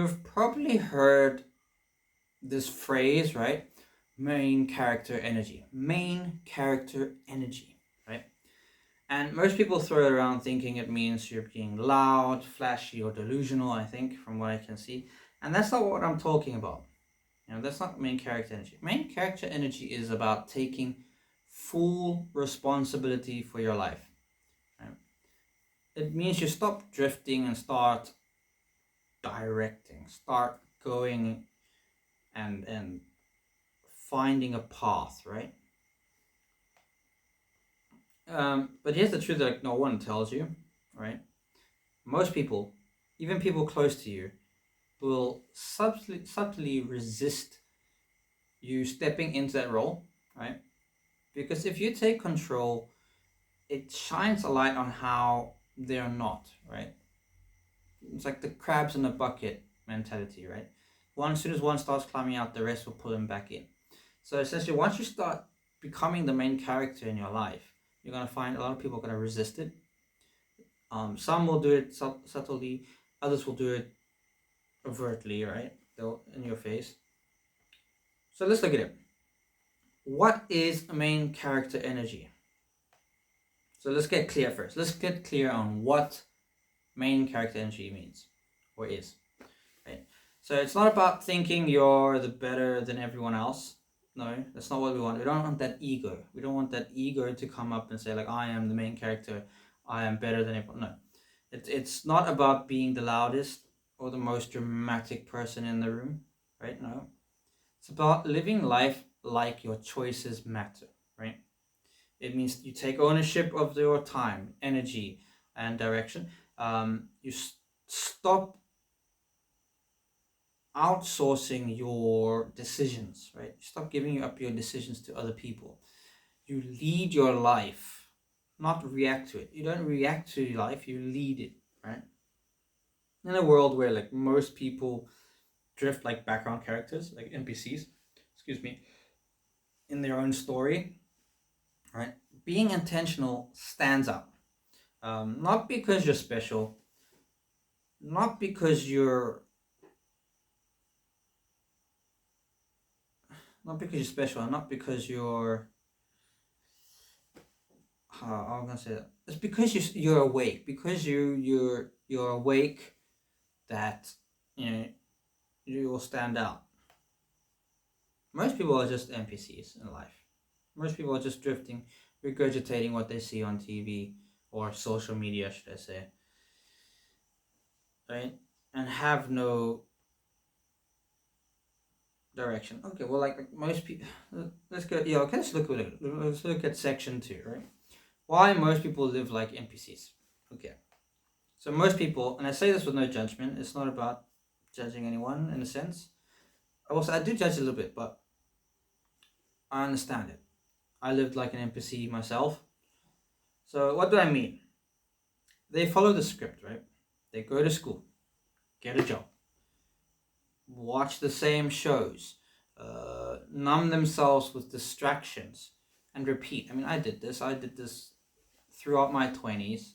You've probably heard this phrase, right? Main character energy. Main character energy, right? And most people throw it around thinking it means you're being loud, flashy, or delusional, I think, from what I can see. And that's not what I'm talking about. That's not main character energy. Main character energy is about taking full responsibility for your life. Right? It means you stop drifting and start directing, start going and finding a path, right? But here's the truth that like, no one tells you, right? Most people, even people close to you, will subtly resist you stepping into that role, right? Because if you take control, it shines a light on how they're not, right? It's like the crabs in the bucket mentality, right? As soon as one starts climbing out, the rest will pull him back in. So essentially, once you start becoming the main character in your life, you're gonna find a lot of people are gonna resist it. Some will do it subtly, others will do it overtly, right? They'll in your face. So let's look at it. What is a main character energy? So let's get clear first. Let's get clear on what main character energy means or is. Right? So it's not about thinking you're the better than everyone else. No, that's not what we want. We don't want that ego. We don't want that ego to come up and say like, I am the main character. I am better than everyone. No, it's not about being the loudest or the most dramatic person in the room, right? No, it's about living life like your choices matter, right? It means you take ownership of your time, energy, and direction. You stop outsourcing your decisions, right? You stop giving up your decisions to other people. You lead your life, not react to it. You don't react to life, you lead it, right? In a world where like most people drift like background characters, like NPCs, excuse me, in their own story, right? Being intentional stands out. Not because you're special, not because you're not because you're special, not because you're how I'm gonna say that. It's because you're awake, because you're awake that you know you will stand out. Most people are just NPCs in life. Most people are just drifting, regurgitating what they see on TV or social media, should I say, right? And have no direction. Okay, well, like most people, let's go. Yeah, okay, let's look at section 2, right? Why most people live like NPCs. Okay, so most people, and I say this with no judgment. It's not about judging anyone in a sense. Also, I do judge a little bit, but I understand it. I lived like an NPC myself. So what do I mean? They follow the script, right? They go to school, get a job, watch the same shows, numb themselves with distractions, and repeat. I mean, I did this. I did this throughout my 20s,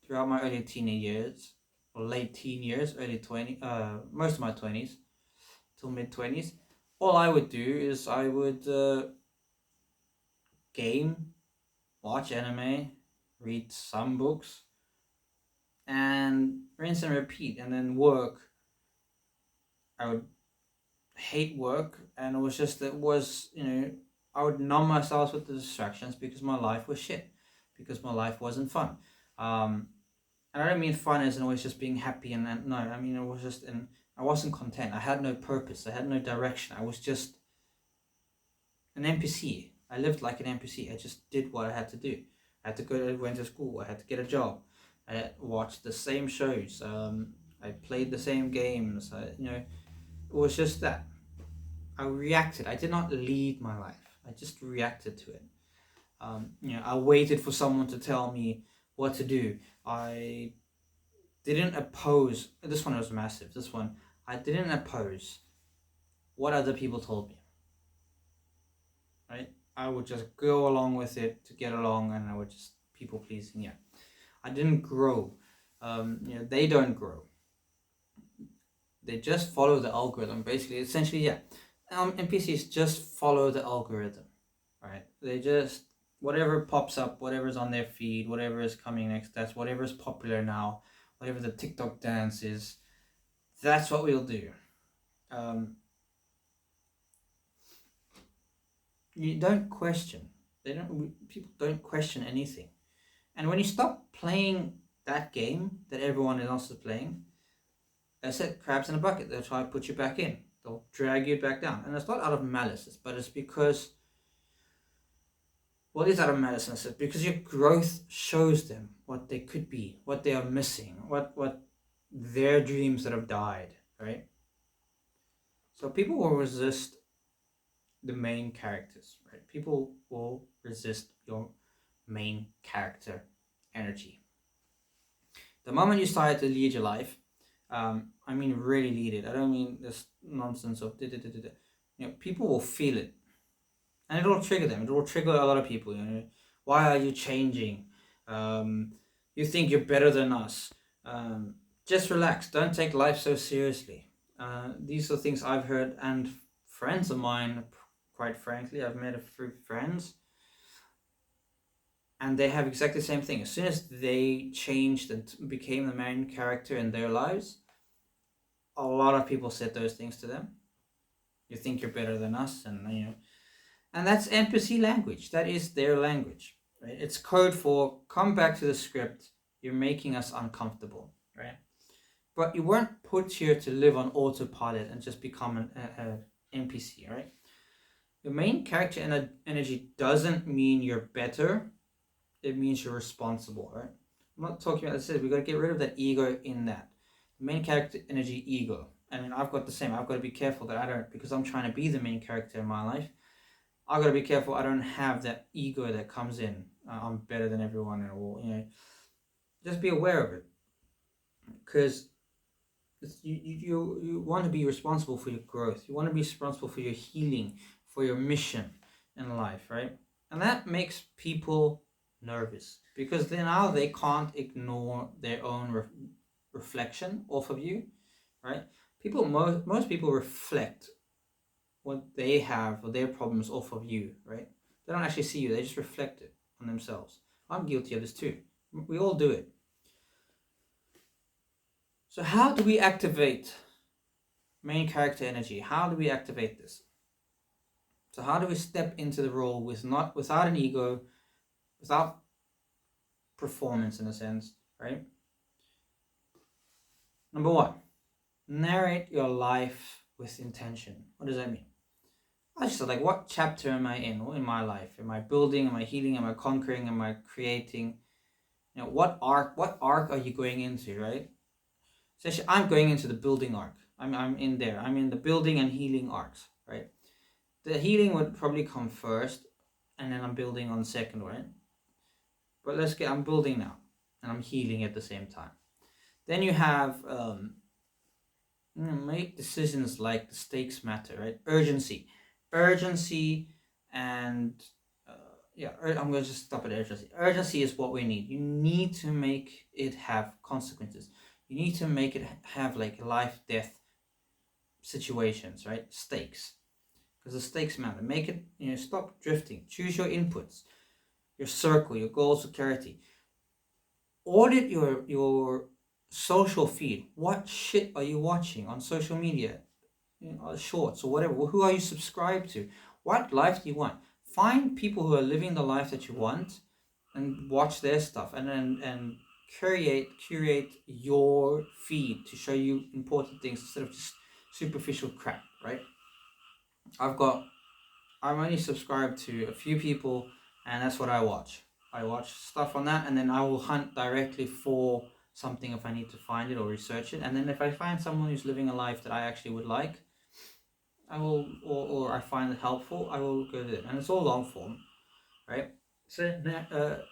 throughout my early teenage years, or late teen years, early 20, most of my 20s, till mid 20s. All I would do is I would game, watch anime, read some books, and rinse and repeat, and then work. I would hate work, and I would numb myself with the distractions because my life was shit, because my life wasn't fun. And I don't mean fun as in always just being happy and no, I mean it was just and I wasn't content. I had no purpose. I had no direction. I was just an NPC. I lived like an NPC. I just did what I had to do. I had to went to school. I had to get a job. I watched the same shows. I played the same games. It was just that. I reacted. I did not lead my life. I just reacted to it. I waited for someone to tell me what to do. I didn't oppose. This one was massive. This one, I didn't oppose what other people told me. Right? I would just go along with it to get along, and I would just people pleasing. Yeah, I didn't grow. They don't grow. They just follow the algorithm. Basically, essentially, yeah. NPCs just follow the algorithm, right? They just whatever pops up, whatever's on their feed, whatever is coming next. That's whatever's popular now, whatever the TikTok dance is. That's what we'll do. You don't question. They don't. People don't question anything. And when you stop playing that game that everyone else is playing, as I said, crabs in a bucket. They'll try to put you back in. They'll drag you back down. And it's not out of malice, but it's because, well, it is out of malice, it's because your growth shows them what they could be, what they are missing, what their dreams that have died, right? So people will resist the main characters, right? People will resist your main character energy. The moment you start to lead your life, I mean really lead it. I don't mean this nonsense of people will feel it, and it will trigger them. It will trigger a lot of people. Why are you changing? You think you're better than us. Just relax. Don't take life so seriously. These are things I've heard, and friends of mine. Quite frankly, I've met a few friends, and they have exactly the same thing. As soon as they changed and became the main character in their lives, a lot of people said those things to them. You think you're better than us, and that's NPC language. That is their language, right? It's code for come back to the script. You're making us uncomfortable, right? But you weren't put here to live on autopilot and just become an NPC, right? Your main character energy doesn't mean you're better. It means you're responsible, right? I'm not talking about, as I said, we got to get rid of that ego in that. The main character energy, ego. And I've got the same. I've got to be careful that I don't, because I'm trying to be the main character in my life, I've got to be careful I don't have that ego that comes in. I'm better than everyone, or just be aware of it, because you want to be responsible for your growth. You want to be responsible for your healing, for your mission in life, right? And that makes people nervous, because now they can't ignore their own reflection off of you, right? Most people reflect what they have or their problems off of you, right? They don't actually see you, they just reflect it on themselves. I'm guilty of this too. We all do it. So how do we activate main character energy? How do we activate this? So how do we step into the role without an ego, without performance in a sense, right? Number one, narrate your life with intention. What does that mean? I just like, what chapter am I in my life? Am I building? Am I healing? Am I conquering? Am I creating? What arc are you going into, right? Essentially, I'm going into the building arc. I'm in there. I'm in the building and healing arcs, right? The healing would probably come first, and then I'm building on the second, right? But I'm building now, and I'm healing at the same time. Then you have make decisions like the stakes matter, right? Urgency, and I'm going to just stop at urgency. Urgency is what we need. You need to make it have consequences. You need to make it have like life, death situations, right? Stakes, because the stakes matter. Make it, stop drifting. Choose your inputs, your circle, your goals of clarity. Audit your social feed. What shit are you watching on social media? Shorts or whatever. Who are you subscribed to? What life do you want? Find people who are living the life that you want, and watch their stuff, and then curate your feed to show you important things instead of just superficial crap, right? I'm only subscribed to a few people, and that's what I watch. I watch stuff on that, and then I will hunt directly for something if I need to find it or research it. And then if I find someone who's living a life that I actually would like, I will, or I find it helpful, I will go to it. And it's all long form, right? So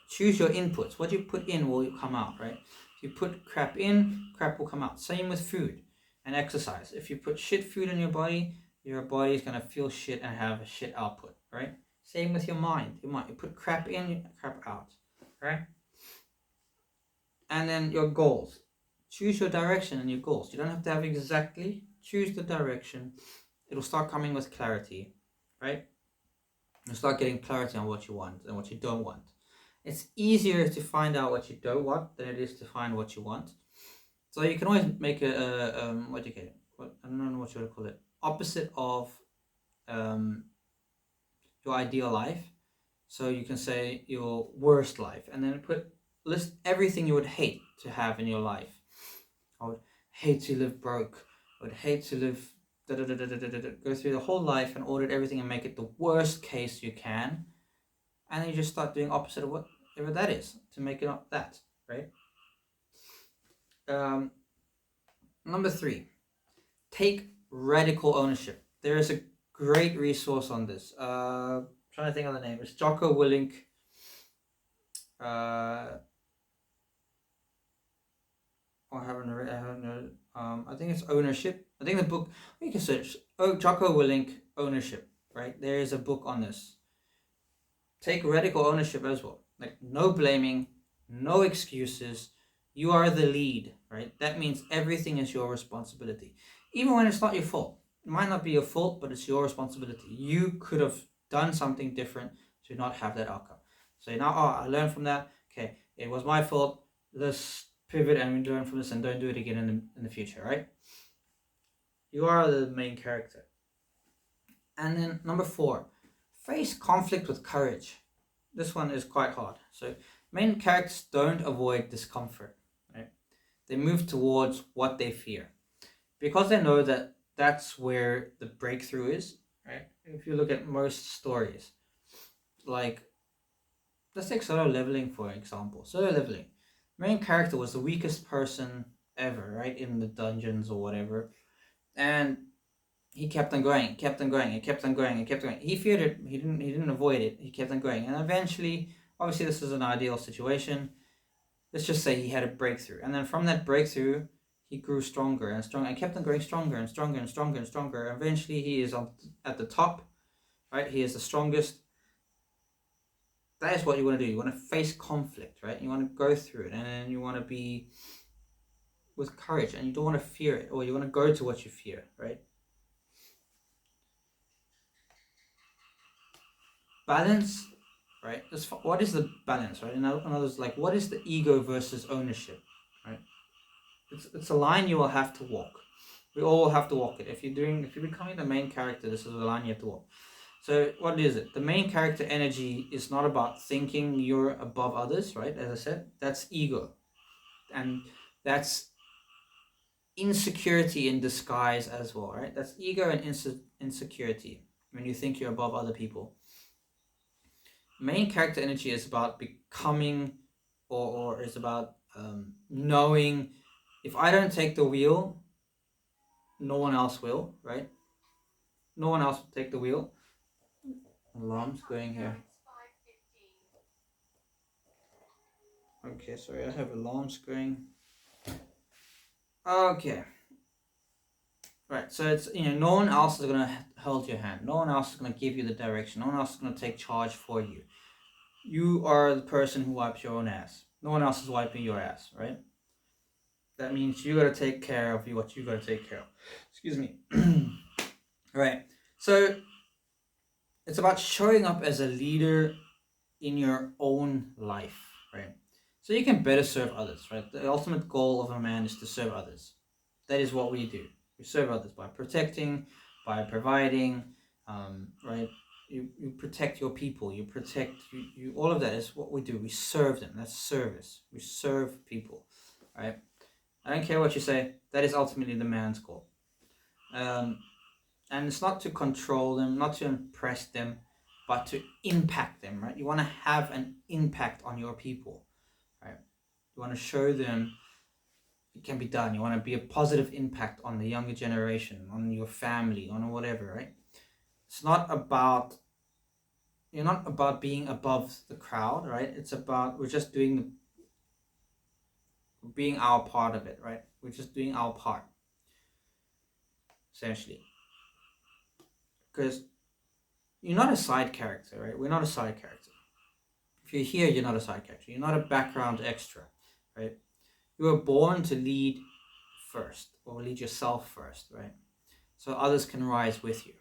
choose your inputs. What you put in will come out, right? If you put crap in, crap will come out. Same with food and exercise. If you put shit food in your body is going to feel shit and have a shit output, right? Same with your mind. You put crap in, crap out, right? And then your goals. choose your direction and your goals. You don't have to have exactly. Choose the direction. It'll start coming with clarity, right? You'll start getting clarity on what you want and what you don't want. It's easier to find out what you don't want than it is to find what you want. So you can always make what do you get? What, I don't know what you would call it. Opposite of um, your ideal life. So you can say your worst life, and then list everything you would hate to have in your life. I would hate to live broke. I would hate to live. Go through the whole life and audit everything and make it the worst case you can, and then you just start doing opposite of whatever that is to make it not that, right? Number 3, take radical ownership. There is a great resource on this. Trying to think of the name. It's Jocko Willink. I haven't heard. I think it's ownership. I think the book, you can search. Oh, Jocko Willink, ownership. Right, there is a book on this. Take radical ownership as well. Like no blaming, no excuses. You are the lead, right? That means everything is your responsibility, even when it's not your fault. It might not be your fault, but it's your responsibility. You could have done something different to not have that outcome. So now, I learned from that. Okay, it was my fault. Let's pivot and learn from this and don't do it again in the future, right? You are the main character. And then number 4, face conflict with courage. This one is quite hard. So main characters don't avoid discomfort, right? They move towards what they fear because they know that that's where the breakthrough is, right? If you look at most stories, like let's take solo leveling for example. Solo leveling, main character was the weakest person ever, right, in the dungeons or whatever, and he kept on going, kept on going, and kept on going, and kept on going. He feared it. He didn't avoid it. He kept on going, and eventually, obviously, this is an ideal situation. Let's just say he had a breakthrough, and then from that breakthrough, he grew stronger and stronger, and kept on going stronger and stronger and stronger and stronger. Eventually, he is at the top, right? He is the strongest. That is what you want to do. You want to face conflict, right? You want to go through it, and then you want to be with courage, and you don't want to fear it, or you want to go to what you fear, right? Balance, right? What is the balance, right? In other words, like what is the ego versus ownership, right? It's a line you will have to walk. We all have to walk it. If you're becoming the main character, this is the line you have to walk. So what is it? The main character energy is not about thinking you're above others, right? As I said, that's ego, and that's insecurity in disguise as well, right? That's ego and insecurity when you think you're above other people. Main character energy is about becoming, or is about knowing, if I don't take the wheel, no one else will, right? No one else will take the wheel. Alarm's going here. Okay, sorry, I have alarms going. Okay. Right, so it's, no one else is going to hold your hand. No one else is going to give you the direction. No one else is going to take charge for you. You are the person who wipes your own ass. No one else is wiping your ass, right? That means you got to take care of what you got to take care of. Excuse me. Right. So it's about showing up as a leader in your own life, right? So you can better serve others, right? The ultimate goal of a man is to serve others. That is what we do. We serve others by protecting, by providing, right? You protect your people. You protect you. All of that is what we do. We serve them. That's service. We serve people, right? I don't care what you say. That is ultimately the man's goal. And it's not to control them, not to impress them, but to impact them, right? You want to have an impact on your people, right? You want to show them it can be done. You want to be a positive impact on the younger generation, on your family, on whatever, right? It's not about, you're not about being above the crowd, right? It's about, we're just being our part of it, right? We're just doing our part, essentially. Because you're not a side character, right? We're not a side character. If you're here, you're not a side character. You're not a background extra, right? You were born to lead first, or lead yourself first, right? So others can rise with you.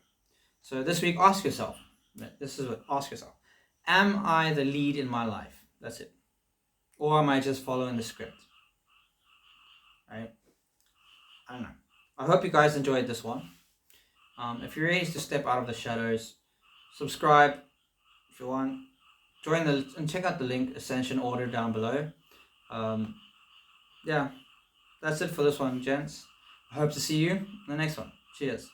So this week, ask yourself, ask yourself, am I the lead in my life? That's it. Or am I just following the script? Right? I don't know. I hope you guys enjoyed this one. If you're ready to step out of the shadows, subscribe if you want. Join and check out the link Ascension order down below. Yeah, that's it for this one, gents. I hope to see you in the next one. Cheers.